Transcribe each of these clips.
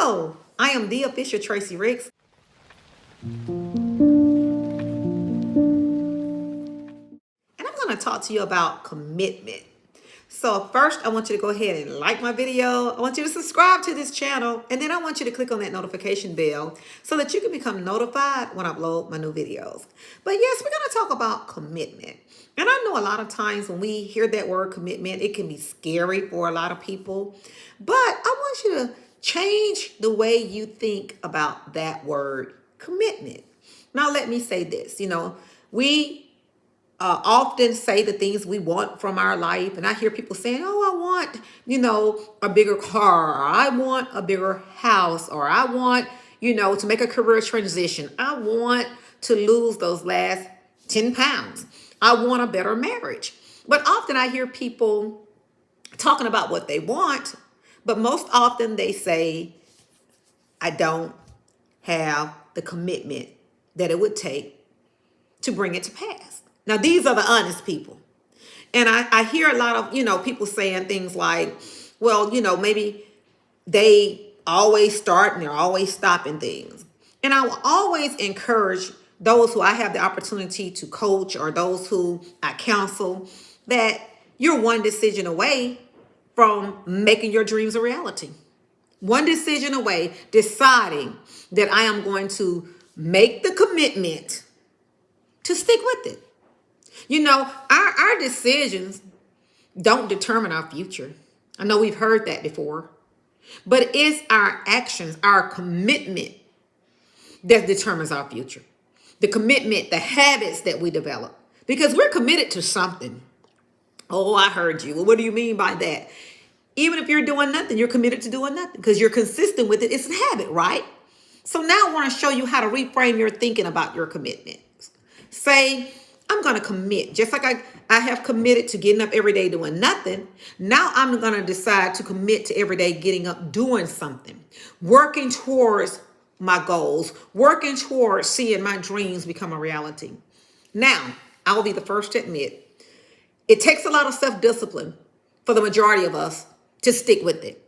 Hello, I am the official Tracy Ricks. And I'm going to talk to you about commitment. So first, I want you to go ahead and like my video. I want you to subscribe to this channel. And then I want you to click on that notification bell so that you can become notified when I upload my new videos. But yes, we're going to talk about commitment. And I know a lot of times when we hear that word commitment, it can be scary for a lot of people. But I want you to change the way you think about that word commitment. Now, let me say this. We often say the things we want from our life. And I hear people saying, oh, I want, a bigger car, or I want a bigger house, or I want, to make a career transition. I want to lose those last 10 pounds. I want a better marriage. But often I hear people talking about what they want, but most often they say, I don't have the commitment that it would take to bring it to pass. Now, these are the honest people. And I hear a lot of, people saying things like, well, maybe they always start and they're always stopping things. And I will always encourage those who I have the opportunity to coach or those who I counsel that you're one decision away from making your dreams a reality. One decision away, deciding that I am going to make the commitment to stick with it. Our decisions don't determine our future. I know we've heard that before, but it's our actions, our commitment that determines our future. The commitment, the habits that we develop, because we're committed to something. Oh, I heard you. Well, what do you mean by that? Even if you're doing nothing, you're committed to doing nothing because you're consistent with it. It's a habit, right? So now I want to show you how to reframe your thinking about your commitment. Say, I'm going to commit. Just like I have committed to getting up every day doing nothing. Now I'm going to decide to commit to every day getting up doing something. Working towards my goals. Working towards seeing my dreams become a reality. Now, I will be the first to admit, it takes a lot of self-discipline for the majority of us to stick with it.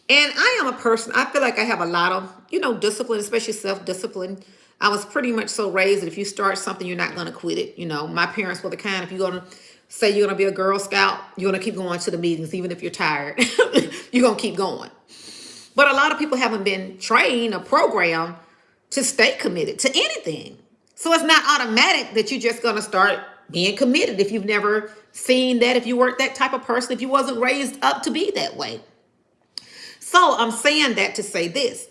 And I am a person, I feel like I have a lot of, discipline, especially self-discipline. I was pretty much so raised that if you start something, you're not going to quit it. My parents were the kind, if you're going to say you're going to be a Girl Scout, you're going to keep going to the meetings, even if you're tired. You're going to keep going. But a lot of people haven't been trained or programmed to stay committed to anything. So it's not automatic that you're just going to start being committed if you've never seen that, if you weren't that type of person, if you wasn't raised up to be that way. So I'm saying that to say this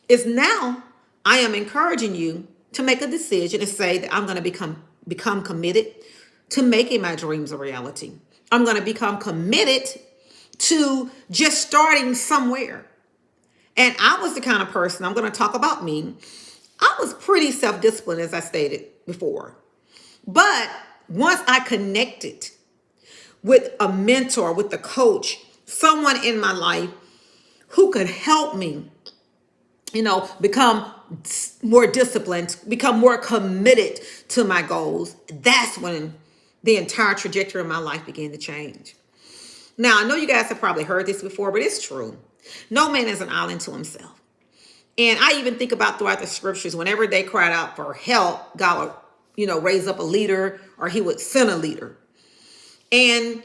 is now I am encouraging you to make a decision and say that I'm going to become committed to making my dreams a reality. I'm going to become committed to just starting somewhere. And I was the kind of person, I'm going to talk about me. I was pretty self-disciplined, as I stated before. But once I connected with a mentor, with a coach, someone in my life who could help me, become more disciplined, become more committed to my goals, that's when the entire trajectory of my life began to change. Now, I know you guys have probably heard this before, but it's true. No man is an island to himself. And I even think about throughout the scriptures, whenever they cried out for help, God would, raise up a leader, or he would send a leader. And,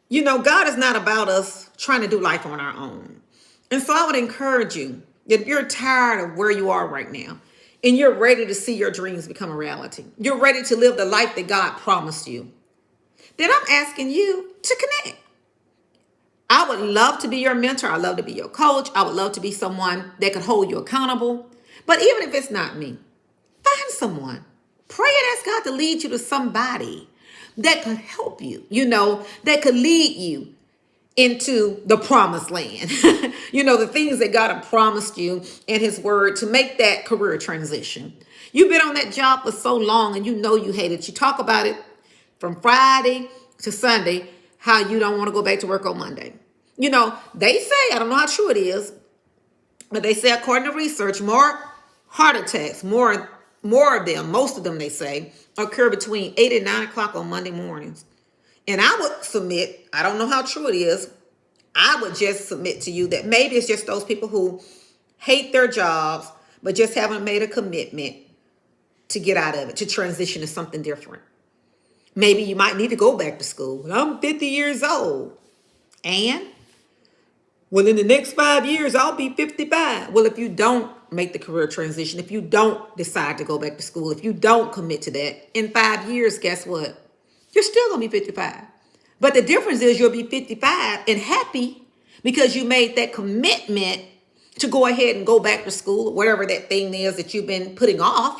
God is not about us trying to do life on our own. And so I would encourage you that if you're tired of where you are right now and you're ready to see your dreams become a reality, you're ready to live the life that God promised you, then I'm asking you to connect. I would love to be your mentor. I love to be your coach. I would love to be someone that could hold you accountable. But even if it's not me, find someone. Pray and ask God to lead you to somebody that could help you, that could lead you into the promised land. The things that God had promised you in his word to make that career transition. You've been on that job for so long and you hate it. You talk about it from Friday to Sunday, how you don't want to go back to work on Monday. They say, I don't know how true it is, but they say according to research, more heart attacks, more of them, most of them, they say, occur between 8 and 9 o'clock on Monday mornings. And I would submit, I don't know how true it is, I would just submit to you that maybe it's just those people who hate their jobs, but just haven't made a commitment to get out of it, to transition to something different. Maybe you might need to go back to school. I'm 50 years old. And well, in the next 5 years, I'll be 55. Well, if you don't make the career transition, if you don't decide to go back to school, if you don't commit to that, in 5 years, guess what? You're still going to be 55. But the difference is you'll be 55 and happy because you made that commitment to go ahead and go back to school, or whatever that thing is that you've been putting off,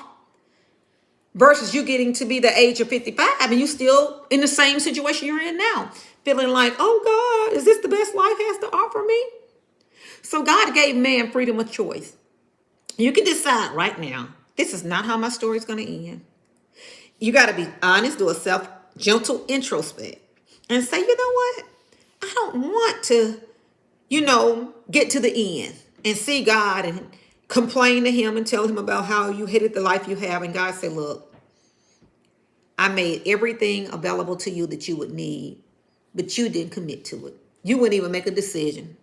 versus you getting to be the age of 55 and you still in the same situation you're in now, feeling like, oh God, is this the best life has to offer me? So God gave man freedom of choice. You can decide right now, this is not how my story is going to end. You got to be honest, do a gentle introspect and say, you know what? I don't want to, get to the end and see God and complain to him and tell him about how you hated the life you have. And God said, look, I made everything available to you that you would need, but you didn't commit to it. You wouldn't even make a decision.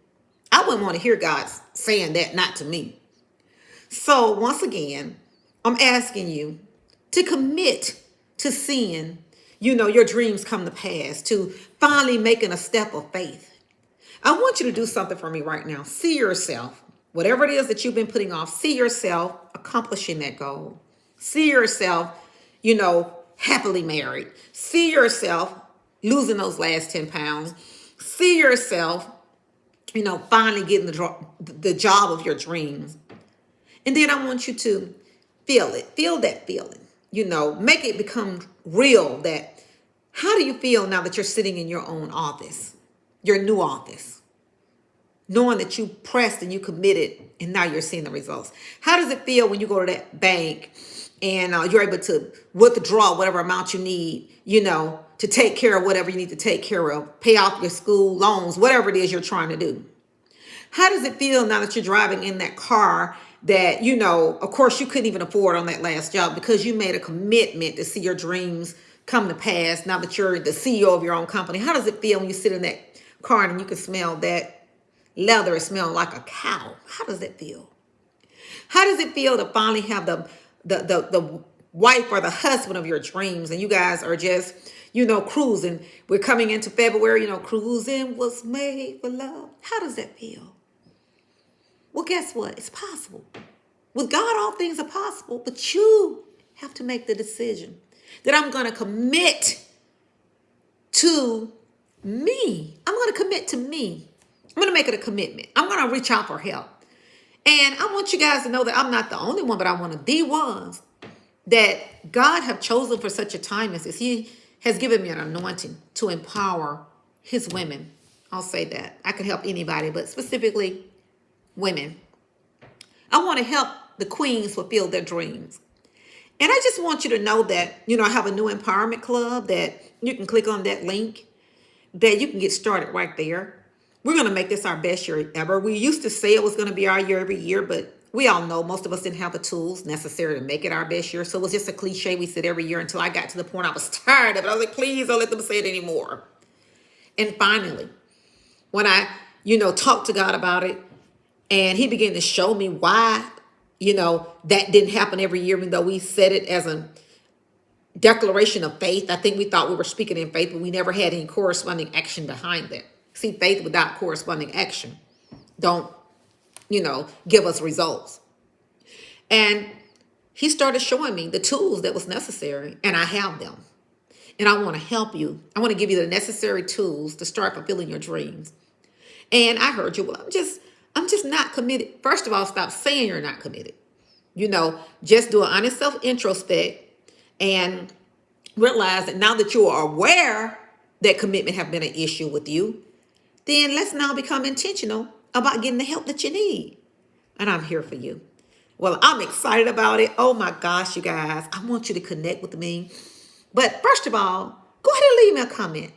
I wouldn't want to hear God saying that, not to me. So once again, I'm asking you to commit to seeing, your dreams come to pass, to finally making a step of faith. I want you to do something for me right now. See yourself, whatever it is that you've been putting off, see yourself accomplishing that goal. See yourself, happily married. See yourself losing those last 10 pounds. See yourself, finally getting the job of your dreams. And then I want you to feel it. Feel that feeling. Make it become real. That how do you feel now that you're sitting in your own office, your new office, knowing that you pressed and you committed and now you're seeing the results? How does it feel when you go to that bank and you're able to withdraw whatever amount you need, to take care of whatever you need to take care of, pay off your school loans, whatever it is you're trying to do? How does it feel now that you're driving in that car that, of course you couldn't even afford on that last job because you made a commitment to see your dreams come to pass now that you're the CEO of your own company? How does it feel when you sit in that car and you can smell that leather is smelling like a cow? How does that feel? How does it feel to finally have the wife or the husband of your dreams and you guys are just, cruising? We're coming into February, cruising was made for love. How does that feel? Well, guess what? It's possible. With God, all things are possible, but you have to make the decision that I'm going to commit to me. I'm going to commit to me. I'm going to make it a commitment. I'm going to reach out for help. And I want you guys to know that I'm not the only one, but I'm one of the ones that God have chosen for such a time as this. He has given me an anointing to empower his women. I'll say that. I can help anybody, but specifically women. I want to help the queens fulfill their dreams. And I just want you to know that, I have a new empowerment club that you can click on that link that you can get started right there. We're going to make this our best year ever. We used to say it was going to be our year every year, but we all know most of us didn't have the tools necessary to make it our best year. So it was just a cliche we said every year until I got to the point I was tired of it. I was like, please don't let them say it anymore. And finally, when I, talked to God about it and he began to show me why, that didn't happen every year, even though we said it as a declaration of faith. I think we thought we were speaking in faith, but we never had any corresponding action behind that. See, faith without corresponding action don't, give us results. And he started showing me the tools that was necessary, and I have them. And I want to help you. I want to give you the necessary tools to start fulfilling your dreams. And I heard you, well, I'm just not committed. First of all, stop saying you're not committed. Just do an honest self-introspect and realize that now that you are aware that commitment have been an issue with you, then let's now become intentional about getting the help that you need. And I'm here for you. Well, I'm excited about it. Oh my gosh, you guys, I want you to connect with me. But first of all, go ahead and leave me a comment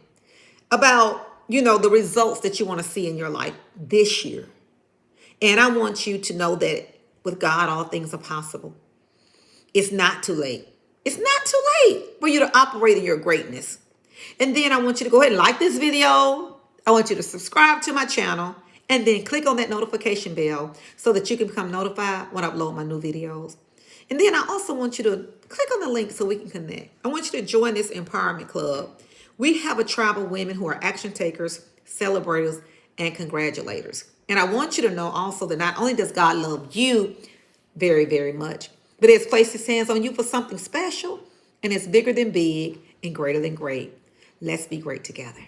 about, the results that you want to see in your life this year. And I want you to know that with God, all things are possible. It's not too late. It's not too late for you to operate in your greatness. And then I want you to go ahead and like this video. I want you to subscribe to my channel. And then click on that notification bell so that you can become notified when I upload my new videos. And then I also want you to click on the link so we can connect. I want you to join this empowerment club. We have a tribe of women who are action takers, celebrators, and congratulators. And I want you to know also that not only does God love you very, very much, but He has placed His hands on you for something special, and it's bigger than big and greater than great. Let's be great together.